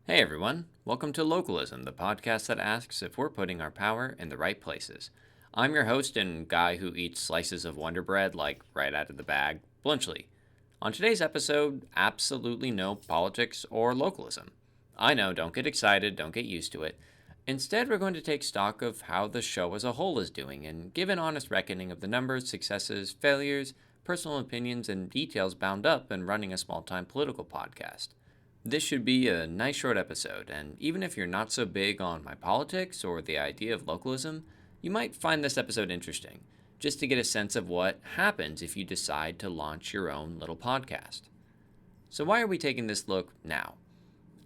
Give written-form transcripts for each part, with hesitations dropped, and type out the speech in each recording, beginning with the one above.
Hey everyone, welcome to Localism, the podcast that asks if we're putting our power in the right places. I'm your host and guy who eats slices of Wonder Bread like right out of the bag, Blunchley. On today's episode, absolutely no politics or localism. I know, don't get excited, don't get used to it. Instead, we're going to take stock of how the show as a whole is doing and give an honest reckoning of the numbers, successes, failures, personal opinions, and details bound up in running a small-time political podcast. This should be a nice short episode, and even if you're not so big on my politics or the idea of localism, you might find this episode interesting, just to get a sense of what happens if you decide to launch your own little podcast. So why are we taking this look now?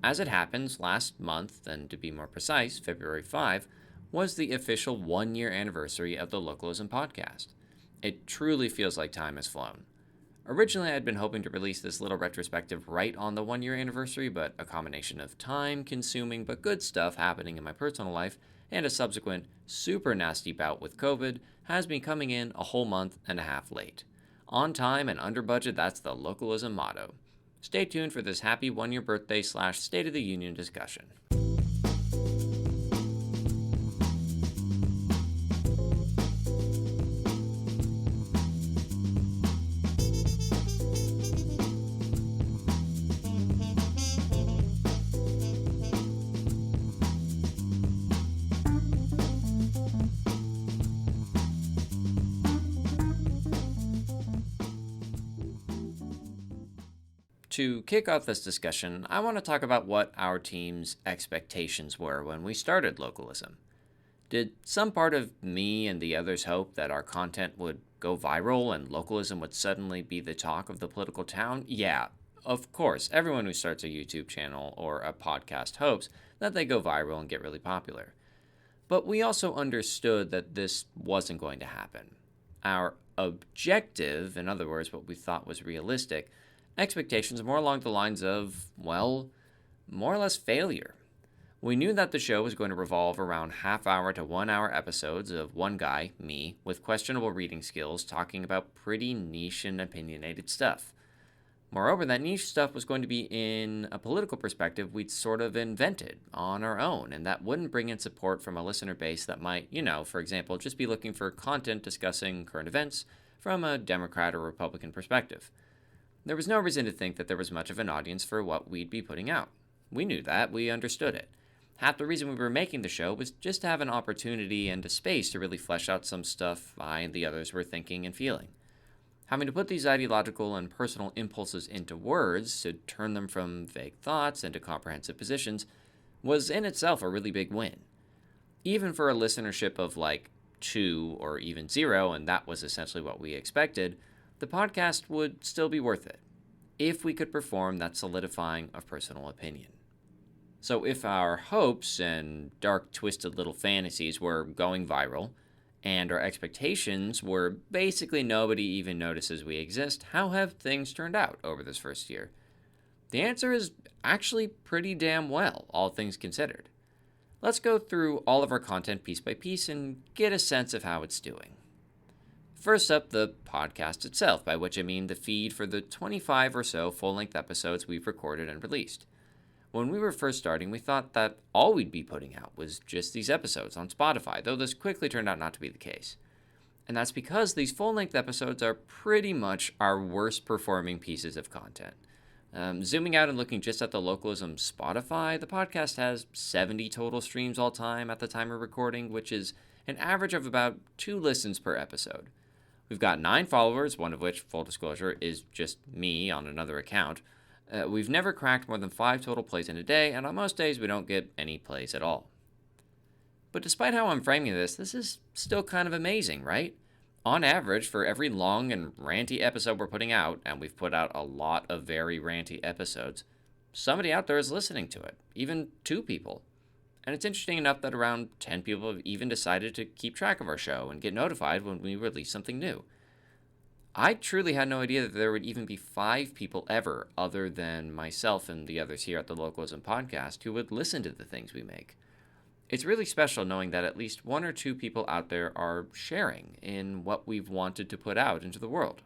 As it happens, last month, and to be more precise, February 5, was the official 1-year anniversary of the Localism podcast. It truly feels like time has flown. Originally, I'd been hoping to release this little retrospective right on the 1-year anniversary, but a combination of time-consuming but good stuff happening in my personal life and a subsequent super nasty bout with COVID has me coming in a whole month and a half late. On time and under budget, that's the Localism motto. Stay tuned for this happy 1-year birthday / State of the Union discussion. To kick off this discussion, I want to talk about what our team's expectations were when we started Localism. Did some part of me and the others hope that our content would go viral and localism would suddenly be the talk of the political town? Yeah, of course, everyone who starts a YouTube channel or a podcast hopes that they go viral and get really popular. But we also understood that this wasn't going to happen. Our objective, in other words, what we thought was realistic, expectations more along the lines of, well, more or less failure. We knew that the show was going to revolve around half-hour to 1-hour episodes of one guy, me, with questionable reading skills talking about pretty niche and opinionated stuff. Moreover, that niche stuff was going to be in a political perspective we'd sort of invented on our own, and that wouldn't bring in support from a listener base that might, for example, just be looking for content discussing current events from a Democrat or Republican perspective. There was no reason to think that there was much of an audience for what we'd be putting out. We knew that, we understood it. Half the reason we were making the show was just to have an opportunity and a space to really flesh out some stuff I and the others were thinking and feeling. Having to put these ideological and personal impulses into words, to turn them from vague thoughts into comprehensive positions, was in itself a really big win. Even for a listenership of 2 or even 0, and that was essentially what we expected, the podcast would still be worth it, if we could perform that solidifying of personal opinion. So if our hopes and dark, twisted little fantasies were going viral, and our expectations were basically nobody even notices we exist, how have things turned out over this first year? The answer is actually pretty damn well, all things considered. Let's go through all of our content piece by piece and get a sense of how it's doing. First up, the podcast itself, by which I mean the feed for the 25 or so full-length episodes we've recorded and released. When we were first starting, we thought that all we'd be putting out was just these episodes on Spotify, though this quickly turned out not to be the case. And that's because these full-length episodes are pretty much our worst-performing pieces of content. Zooming out and looking just at the Localism Spotify, the podcast has 70 total streams all time at the time of recording, which is an average of about 2 listens per episode. We've got 9 followers, one of which, full disclosure, is just me on another account. We've never cracked more than 5 total plays in a day, and on most days we don't get any plays at all. But despite how I'm framing this is still kind of amazing, right? On average, for every long and ranty episode we're putting out, and we've put out a lot of very ranty episodes, somebody out there is listening to it, even 2 people. And it's interesting enough that around 10 people have even decided to keep track of our show and get notified when we release something new. I truly had no idea that there would even be 5 people ever, other than myself and the others here at the Localism podcast, who would listen to the things we make. It's really special knowing that at least 1 or 2 people out there are sharing in what we've wanted to put out into the world.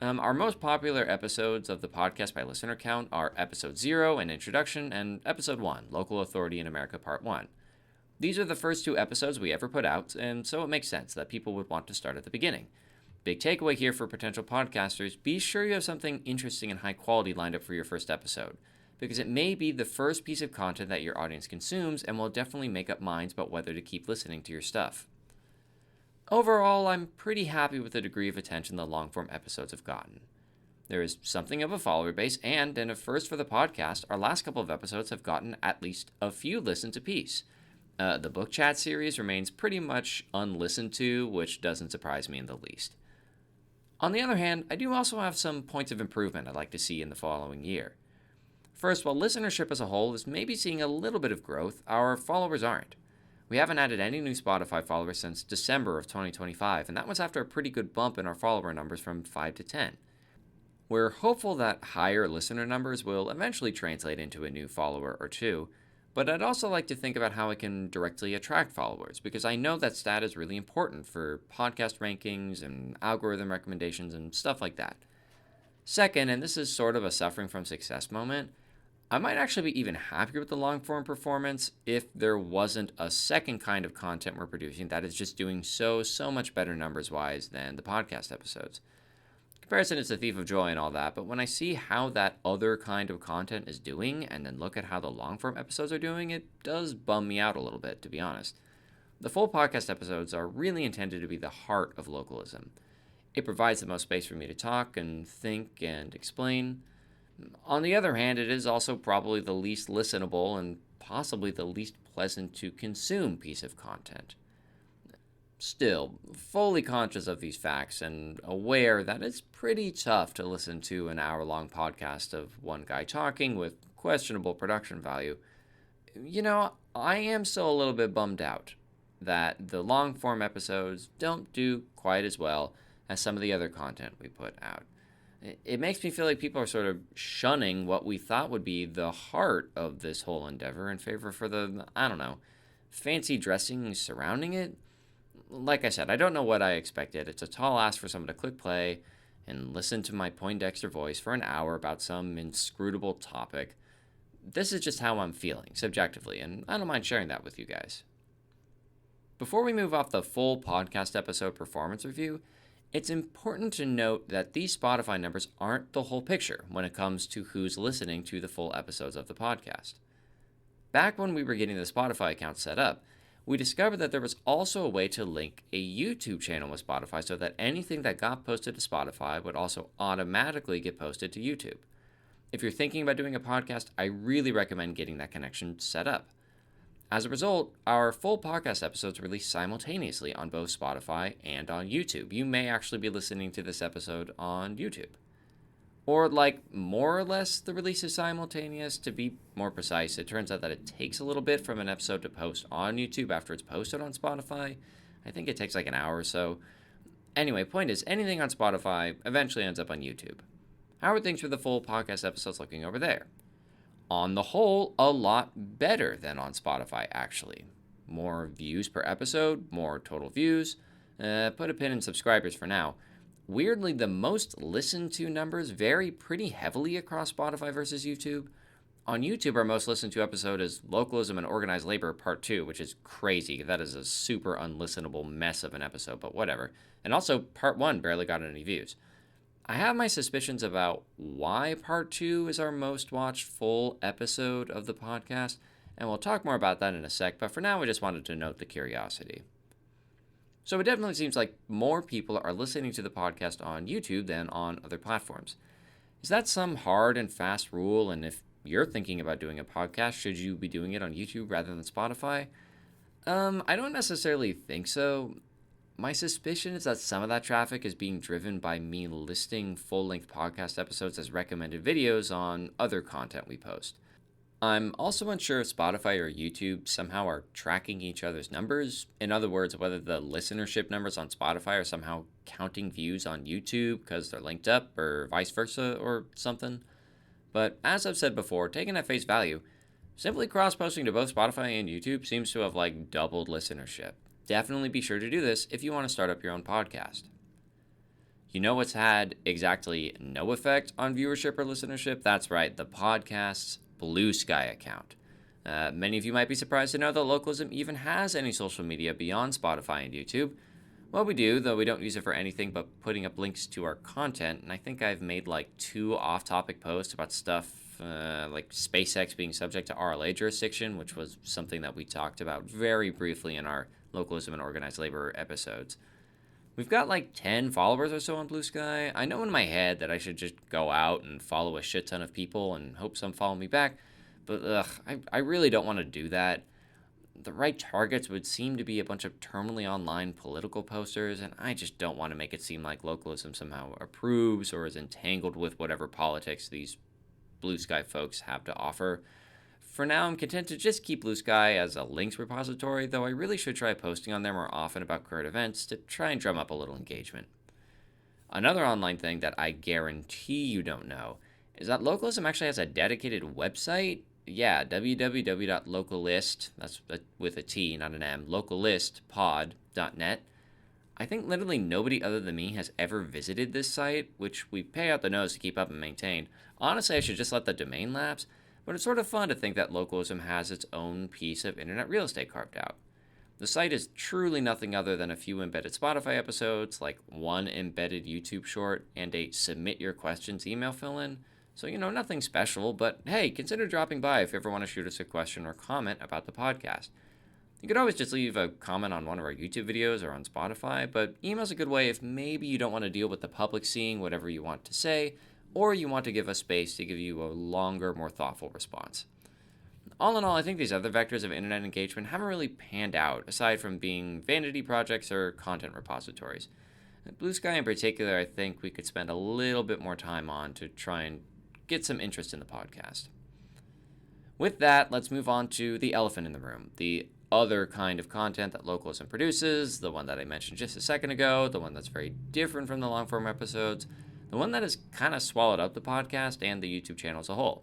Our most popular episodes of the podcast by listener count are Episode 0, an introduction, and Episode 1, Local Authority in America Part 1. These are the first two episodes we ever put out, and so it makes sense that people would want to start at the beginning. Big takeaway here for potential podcasters: be sure you have something interesting and high quality lined up for your first episode, because it may be the first piece of content that your audience consumes and will definitely make up minds about whether to keep listening to your stuff. Overall, I'm pretty happy with the degree of attention the long-form episodes have gotten. There is something of a follower base, and in a first for the podcast, our last couple of episodes have gotten at least a few listens apiece. The book chat series remains pretty much unlistened to, which doesn't surprise me in the least. On the other hand, I do also have some points of improvement I'd like to see in the following year. First, while listenership as a whole is maybe seeing a little bit of growth, our followers aren't. We haven't added any new Spotify followers since December of 2025, and that was after a pretty good bump in our follower numbers from 5 to 10. We're hopeful that higher listener numbers will eventually translate into a new follower or two, but I'd also like to think about how I can directly attract followers, because I know that stat is really important for podcast rankings and algorithm recommendations and stuff like that. Second, and this is sort of a suffering from success moment, I might actually be even happier with the long-form performance if there wasn't a second kind of content we're producing that is just doing so much better numbers-wise than the podcast episodes. Comparison is the thief of joy and all that, but when I see how that other kind of content is doing and then look at how the long-form episodes are doing, it does bum me out a little bit, to be honest. The full podcast episodes are really intended to be the heart of Localism. It provides the most space for me to talk and think and explain. On the other hand, it is also probably the least listenable and possibly the least pleasant to consume piece of content. Still, fully conscious of these facts and aware that it's pretty tough to listen to an hour-long podcast of one guy talking with questionable production value, I am still a little bit bummed out that the long-form episodes don't do quite as well as some of the other content we put out. It makes me feel like people are sort of shunning what we thought would be the heart of this whole endeavor in favor for the, fancy dressing surrounding it. Like I said, I don't know what I expected. It's a tall ask for someone to click play and listen to my Poindexter voice for an hour about some inscrutable topic. This is just how I'm feeling, subjectively, and I don't mind sharing that with you guys. Before we move off the full podcast episode performance review, it's important to note that these Spotify numbers aren't the whole picture when it comes to who's listening to the full episodes of the podcast. Back when we were getting the Spotify account set up, we discovered that there was also a way to link a YouTube channel with Spotify so that anything that got posted to Spotify would also automatically get posted to YouTube. If you're thinking about doing a podcast, I really recommend getting that connection set up. As a result, our full podcast episodes release simultaneously on both Spotify and on YouTube. You may actually be listening to this episode on YouTube. Or more or less the release is simultaneous. To be more precise, it turns out that it takes a little bit from an episode to post on YouTube after it's posted on Spotify. I think it takes an hour or so. Anyway, point is, anything on Spotify eventually ends up on YouTube. How are things for the full podcast episodes looking over there? On the whole, a lot better than on Spotify, actually. More views per episode, more total views. Put a pin in subscribers for now. Weirdly, the most listened to numbers vary pretty heavily across Spotify versus YouTube. On YouTube, our most listened to episode is Localism and Organized Labor Part 2, which is crazy. That is a super unlistenable mess of an episode, but whatever. And also, Part 1 barely got any views. I have my suspicions about why Part 2 is our most watched full episode of the podcast, and we'll talk more about that in a sec, but for now, we just wanted to note the curiosity. So it definitely seems like more people are listening to the podcast on YouTube than on other platforms. Is that some hard and fast rule, and if you're thinking about doing a podcast, should you be doing it on YouTube rather than Spotify? I don't necessarily think so. My suspicion is that some of that traffic is being driven by me listing full-length podcast episodes as recommended videos on other content we post. I'm also unsure if Spotify or YouTube somehow are tracking each other's numbers. In other words, whether the listenership numbers on Spotify are somehow counting views on YouTube because they're linked up, or vice versa, or something. But as I've said before, taken at face value, simply cross-posting to both Spotify and YouTube seems to have doubled listenership. Definitely be sure to do this if you want to start up your own podcast. You know what's had exactly no effect on viewership or listenership? That's right, the podcast's Blue Sky account. Many of you might be surprised to know that Localism even has any social media beyond Spotify and YouTube. Well, we do, though we don't use it for anything but putting up links to our content, and I think I've made like 2 off-topic posts about stuff like SpaceX being subject to RLA jurisdiction, which was something that we talked about very briefly in our Localism and Organized Labor episodes. We've got like 10 followers or so on Blue Sky. I know in my head that I should just go out and follow a shit ton of people and hope some follow me back, but I really don't want to do that. The right targets would seem to be a bunch of terminally online political posters, and I just don't want to make it seem like Localism somehow approves or is entangled with whatever politics these Blue Sky folks have to offer. For now, I'm content to just keep Blue Sky as a links repository, though I really should try posting on there more often about current events to try and drum up a little engagement. Another online thing that I guarantee you don't know is that Localism actually has a dedicated website. Yeah, www.localist, that's with a T, not an M, localistpod.net. I think literally nobody other than me has ever visited this site, which we pay out the nose to keep up and maintain. Honestly, I should just let the domain lapse, but it's sort of fun to think that Localism has its own piece of internet real estate carved out. The site is truly nothing other than a few embedded Spotify episodes, like one embedded YouTube short, and a submit your questions email fill-in. So, nothing special, but hey, consider dropping by if you ever want to shoot us a question or comment about the podcast. You could always just leave a comment on one of our YouTube videos or on Spotify, but email's a good way if maybe you don't want to deal with the public seeing whatever you want to say, or you want to give us space to give you a longer, more thoughtful response. All in all, I think these other vectors of internet engagement haven't really panned out, aside from being vanity projects or content repositories. Blue Sky in particular, I think we could spend a little bit more time on to try and get some interest in the podcast. With that, let's move on to the elephant in the room, the other kind of content that Localism produces, the one that I mentioned just a second ago, the one that's very different from the long-form episodes, the one that has kind of swallowed up the podcast and the YouTube channel as a whole.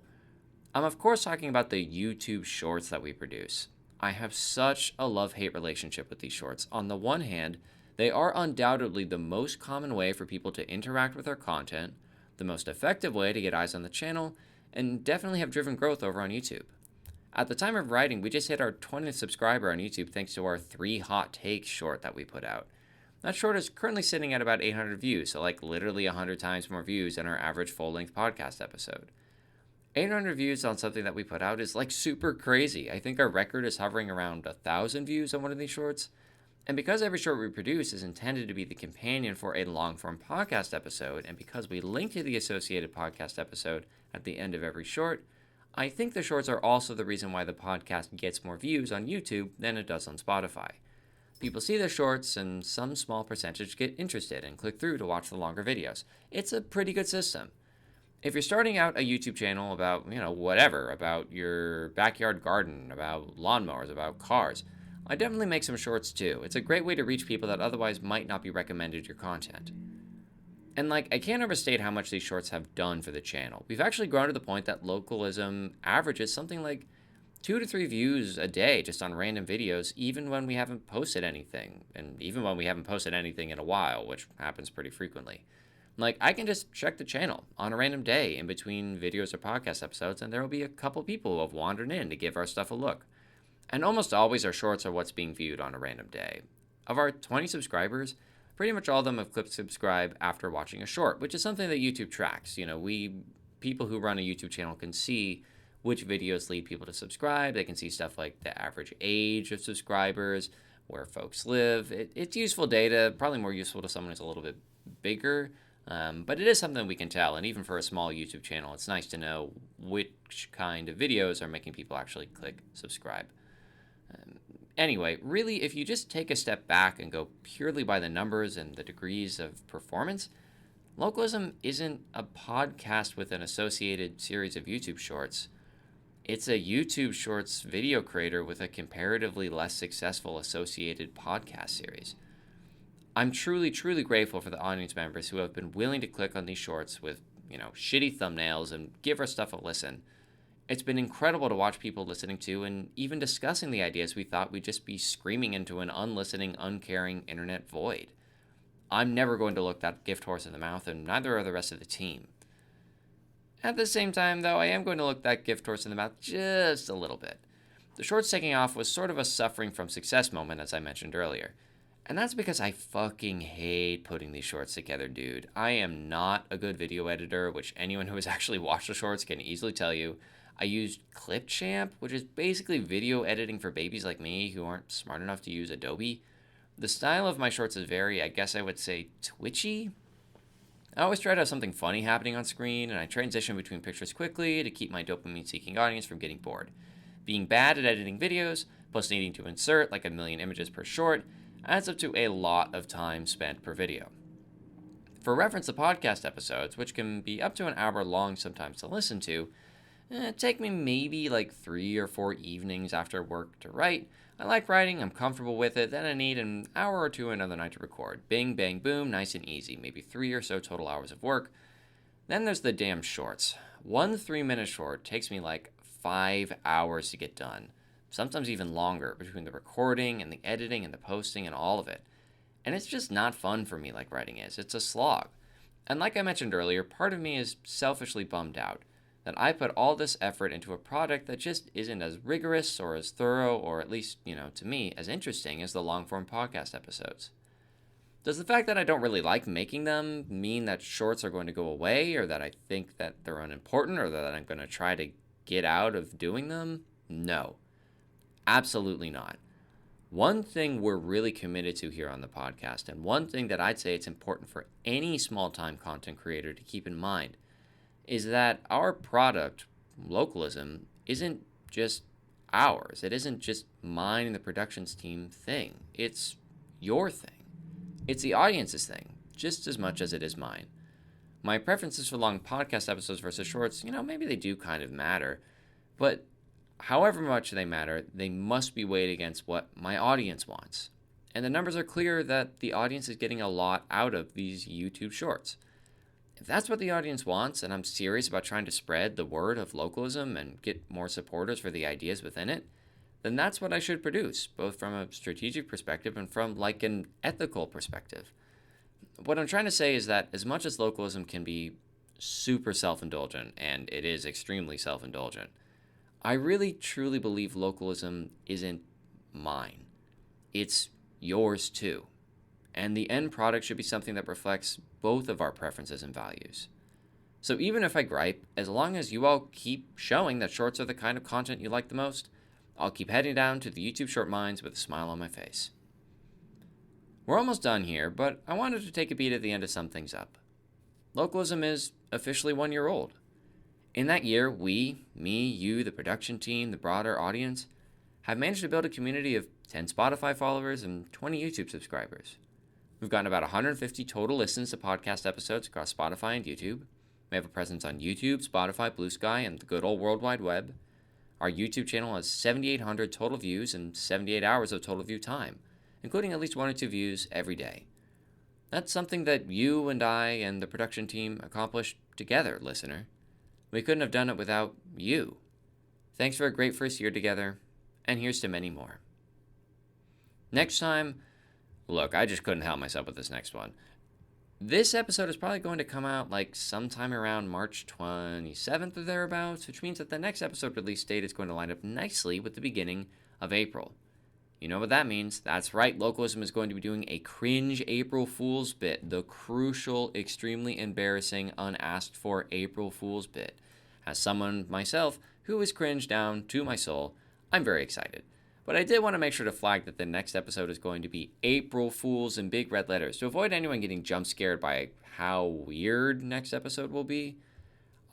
I'm of course talking about the YouTube shorts that we produce. I have such a love-hate relationship with these shorts. On the one hand, they are undoubtedly the most common way for people to interact with our content, the most effective way to get eyes on the channel, and definitely have driven growth over on YouTube. At the time of writing, we just hit our 20th subscriber on YouTube thanks to our 3 hot takes short that we put out. That short is currently sitting at about 800 views, so like literally 100 times more views than our average full-length podcast episode. 800 views on something that we put out is like super crazy. I think our record is hovering around 1,000 views on one of these shorts. And because every short we produce is intended to be the companion for a long-form podcast episode, and because we link to the associated podcast episode at the end of every short, I think the shorts are also the reason why the podcast gets more views on YouTube than it does on Spotify. People see the shorts, and some small percentage get interested and click through to watch the longer videos. It's a pretty good system. If you're starting out a YouTube channel about, whatever, about your backyard garden, about lawnmowers, about cars, I definitely make some shorts too. It's a great way to reach people that otherwise might not be recommended your content. And I can't overstate how much these shorts have done for the channel. We've actually grown to the point that Localism averages something like 2 to 3 views a day just on random videos, even when we haven't posted anything, and even when we haven't posted anything in a while, which happens pretty frequently. I can just check the channel on a random day in between videos or podcast episodes, and there will be a couple people who have wandered in to give our stuff a look. And almost always our shorts are what's being viewed on a random day. Of our 20 subscribers, pretty much all of them have clicked subscribe after watching a short, which is something that YouTube tracks. People who run a YouTube channel can see which videos lead people to subscribe. They can see stuff like the average age of subscribers, where folks live. It's useful data, probably more useful to someone who's a little bit bigger, but it is something we can tell. And even for a small YouTube channel, it's nice to know which kind of videos are making people actually click subscribe. Anyway, really, if you just take a step back and go purely by the numbers and the degrees of performance, Localism isn't a podcast with an associated series of YouTube shorts. It's a YouTube shorts video creator with a comparatively less successful associated podcast series. I'm truly, truly grateful for the audience members who have been willing to click on these shorts with, shitty thumbnails and give our stuff a listen. It's been incredible to watch people listening to and even discussing the ideas we thought we'd just be screaming into an unlistening, uncaring internet void. I'm never going to look that gift horse in the mouth, and neither are the rest of the team. At the same time, though, I am going to look that gift horse in the mouth just a little bit. The shorts taking off was sort of a suffering from success moment, as I mentioned earlier. And that's because I fucking hate putting these shorts together, dude. I am not a good video editor, which anyone who has actually watched the shorts can easily tell you. I used Clipchamp, which is basically video editing for babies like me who aren't smart enough to use Adobe. The style of my shorts is very, I guess I would say, twitchy. I always try to have something funny happening on screen, and I transition between pictures quickly to keep my dopamine-seeking audience from getting bored. Being bad at editing videos, plus needing to insert like a million images per short, adds up to a lot of time spent per video. For reference, the podcast episodes, which can be up to an hour long sometimes to listen to, take me maybe like 3 or 4 evenings after work to write. I like writing, I'm comfortable with it, then I need an hour or two another night to record. Bing, bang, boom, nice and easy, maybe 3 or so total hours of work. Then there's the damn shorts. One 3-minute short takes me like 5 hours to get done. Sometimes even longer, between the recording and the editing and the posting and all of it. And it's just not fun for me like writing is. It's a slog. And like I mentioned earlier, part of me is selfishly bummed out that I put all this effort into a product that just isn't as rigorous or as thorough, or at least, to me, as interesting as the long-form podcast episodes. Does the fact that I don't really like making them mean that shorts are going to go away, or that I think that they're unimportant, or that I'm going to try to get out of doing them? No. Absolutely not. One thing we're really committed to here on the podcast, and one thing that I'd say it's important for any small-time content creator to keep in mind, is that our product, Localism, isn't just ours. It isn't just mine and the productions team thing. It's your thing. It's the audience's thing, just as much as it is mine. My preferences for long podcast episodes versus shorts, maybe they do kind of matter, but however much they matter, they must be weighed against what my audience wants. And the numbers are clear that the audience is getting a lot out of these YouTube shorts. If that's what the audience wants, and I'm serious about trying to spread the word of localism and get more supporters for the ideas within it, then that's what I should produce, both from a strategic perspective and from like an ethical perspective. What I'm trying to say is that as much as localism can be super self-indulgent, and it is extremely self-indulgent, I really truly believe localism isn't mine. It's yours too. And the end product should be something that reflects both of our preferences and values. So even if I gripe, as long as you all keep showing that shorts are the kind of content you like the most, I'll keep heading down to the YouTube short mines with a smile on my face. We're almost done here, but I wanted to take a beat at the end to sum things up. Localism is officially 1 year old. In that year, we, me, you, the production team, the broader audience, have managed to build a community of 10 Spotify followers and 20 YouTube subscribers. We've gotten about 150 total listens to podcast episodes across Spotify and YouTube. We have a presence on YouTube, Spotify, Blue Sky, and the good old World Wide Web. Our YouTube channel has 7,800 total views and 78 hours of total view time, including at least 1 or 2 views every day. That's something that you and I and the production team accomplished together, listener. We couldn't have done it without you. Thanks for a great first year together, and here's to many more. Next time, look, I just couldn't help myself with this next one. This episode is probably going to come out like sometime around March 27th or thereabouts, which means that the next episode release date is going to line up nicely with the beginning of April. You know what that means? That's right, Localism is going to be doing a cringe April Fool's bit, the crucial, extremely embarrassing, unasked for April Fool's bit. As someone, myself, who is cringed down to my soul, I'm very excited. But I did want to make sure to flag that the next episode is going to be April Fools in big red letters to avoid anyone getting jump scared by how weird next episode will be.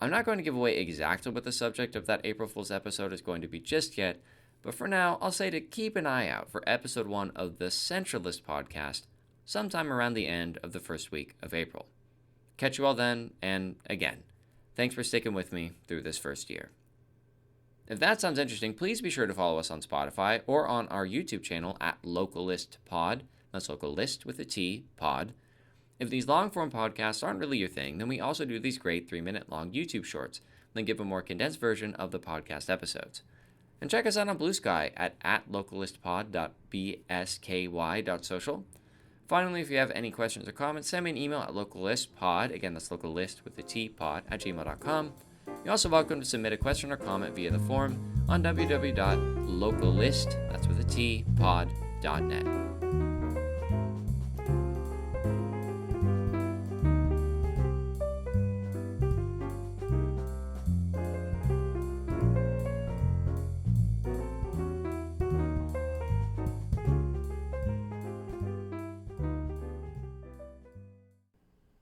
I'm not going to give away exactly what the subject of that April Fool's episode is going to be just yet, but for now, I'll say to keep an eye out for episode 1 of the Centralist podcast sometime around the end of the first week of April. Catch you all then, and again, thanks for sticking with me through this first year. If that sounds interesting, please be sure to follow us on Spotify or on our YouTube channel at Localist Pod. That's Localist with a T, Pod. If these long-form podcasts aren't really your thing, then we also do these great 3-minute long YouTube shorts, then give a more condensed version of the podcast episodes. And check us out on Blue Sky at localistpod.bsky.social. Finally, if you have any questions or comments, send me an email at localistpod, again that's localist with the T, pod, @gmail.com. You're also welcome to submit a question or comment via the forum on www.localist, that's with a T, pod.net.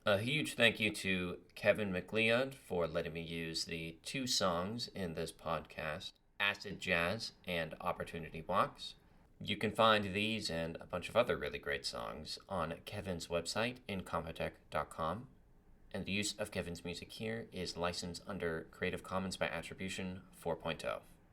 A huge thank you to Kevin McLeod for letting me use the two songs in this podcast, Acid Jazz and Opportunity Walks. You can find these and a bunch of other really great songs on Kevin's website, incompetech.com. And the use of Kevin's music here is licensed under Creative Commons by Attribution 4.0.